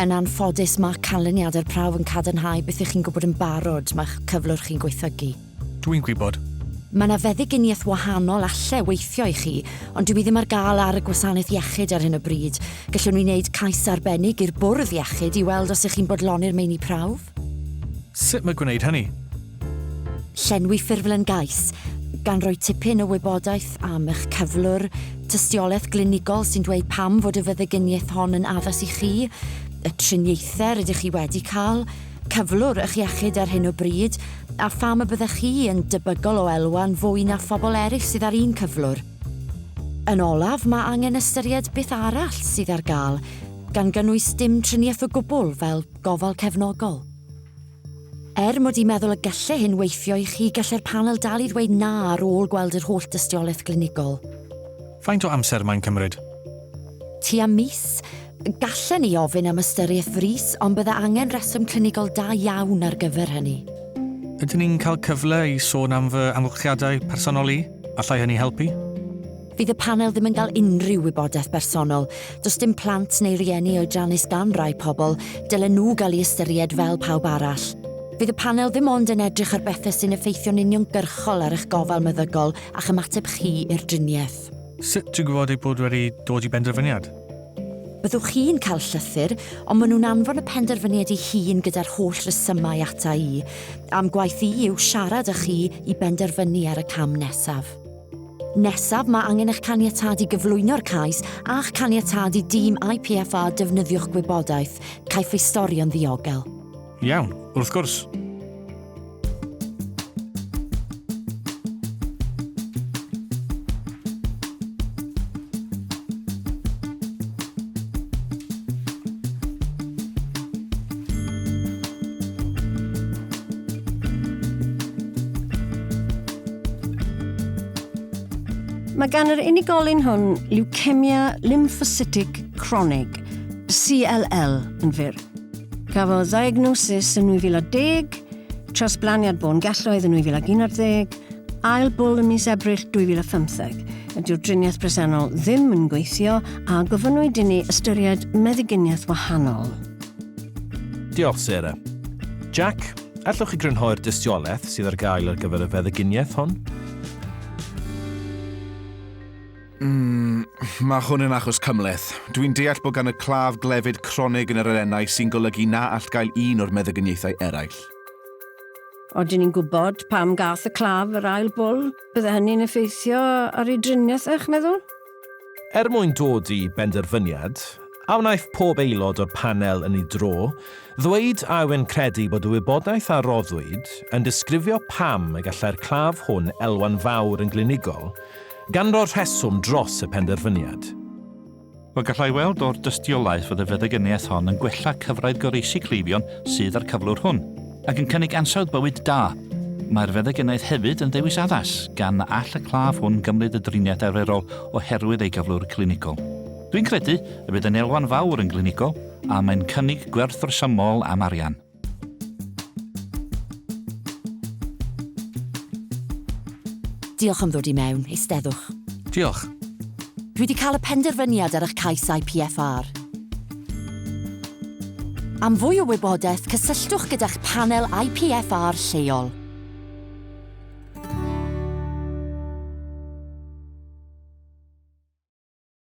Yn anffodus mae canlyniadau'r prawf yn cadarnhau beth ych chi'n gwybod yn barod mae'ch cyflwr chi'n gweithlygu. Dwi'n gwybod. Mae yna feddyginiaeth wahanol allai weithio i chi, ond dwi ddim ar gael ar y gwasanaeth iechyd ar hyn o bryd. Gallwn ni wneud cais arbennig i'r bwrdd iechyd i weld os ych chi'n bodloni'r meini prawf. Sut mae gwneud hynny? Llenwi ffurflen gais, gan roi tipyn o wybodaeth am eich cyflwr, tystiolaeth glinigol sy'n dweud pam fod y feddyginiaeth hon yn addas i chi, y triniaethau rydych chi wedi cael, cyflwr eich iechyd ar hyn o bryd, a pham y byddech chi yn debygol o elwan fwy na phobl eraill sydd ar un cyflwr. Yn olaf, mae angen ystyried beth arall sydd ar gael, gan gynnwys dim triniaeth o gwbl fel gofal cefnogol. Mod i meddwl y gallai hyn weithio i chi, gallai'r panel dal i ddweud na ar ôl gweld yr holl dystiolaeth glinigol. Faint o amser mae'n cymryd? Tua mis, gallen ni ofyn am ystyriaeth frys, ond bydda angen reswm clinigol da iawn ar gyfer hynny. Ydyn ni'n cael cyfle i sôn am fy amgylchiadau personol i? Allai hynny helpu? Fydd y panel ddim yn cael unrhyw wybodaeth bersonol. Does dim plant neu rieni oedrannus gan rai pobl, dylen nhw gael ei ystyried fel pawb arall. Fydd y panel ddim ond yn edrych ar bethau sy'n effeithio'n uniongyrchol ar eich gofal meddygol a'ch ymateb chi i'r driniaeth. Sut dwi'n gwybod ei bod wedi dod i benderfyniad? Byddwch chi'n cael llythyr, ond maen nhw'n anfon y penderfyniad i hun gyda'r holl resymau ata i. Am gwaith i yw siarad â chi i benderfynu ar y cam nesaf. Nesaf, mae angen eich caniatadu gyflwyno'r cais a'ch caniatadu dîm IPFR defnyddiwch gwybodaeth, caiff ei storio'n ddiogel. Iawn, wrth gwrs. Mae gan yr unigolyn hwn leukemia lymphocytic chronig, CLL yn fyr. Cafodd ddiagnosis yn 2010, trosblaniad bôn galloedd yn 2011, ail bwl ym mis Ebrill 2015. Ydy'r driniaeth presennol ddim yn gweithio a gofynnwyd i ni ystyried meddyginiaeth wahanol. Diolch, Sarah. Jack, allwch chi grynhoi'r dystiolaeth sydd ar gael ar gyfer y feddyginiaeth hon? Mae hwn yn achos cymleth. Dwi'n deall bod gan y claf glefyd cronig yn yr arennau sy'n golygu na all gael un o'r meddyginiaethau eraill. Odyn ni'n gwybod pam gath y claf yr ail bwl? Bydde hynny'n effeithio ar ei driniaeth eich meddwl? Mwyn dod i benderfyniad, a wnaeth pob aelod o'r panel yn ei dro, ddweud a yw'n credu bod y wybodaeth a roddwyd yn disgrifio pam y gallai'r claf hwn elwan fawr yn glinigol, gan ro'r rheswm dros y penderfyniad. Wel gallai weld o'r dystiolaeth fod y feddyginiaeth hon yn gwella cyfraith goroesi cleifion sydd ar cyflwr hwn, ac yn cynnig ansawdd bywyd da. Mae'r feddyginiaeth hefyd yn ddewis addas, gan all y claf hwn gymryd y driniaeth arferol oherwydd ei gyflwr clinigol. Dwi'n credu y bydd yn elwan fawr yn glinigol, a mae'n cynnig gwerth resymol am arian. Diolch am ddod i mewn, eisteddwch. Diolch. Dwi wedi cael y penderfyniad ar eich cais IPFR. Am fwy o wybodaeth, cysylltwch gyda'ch panel IPFR lleol.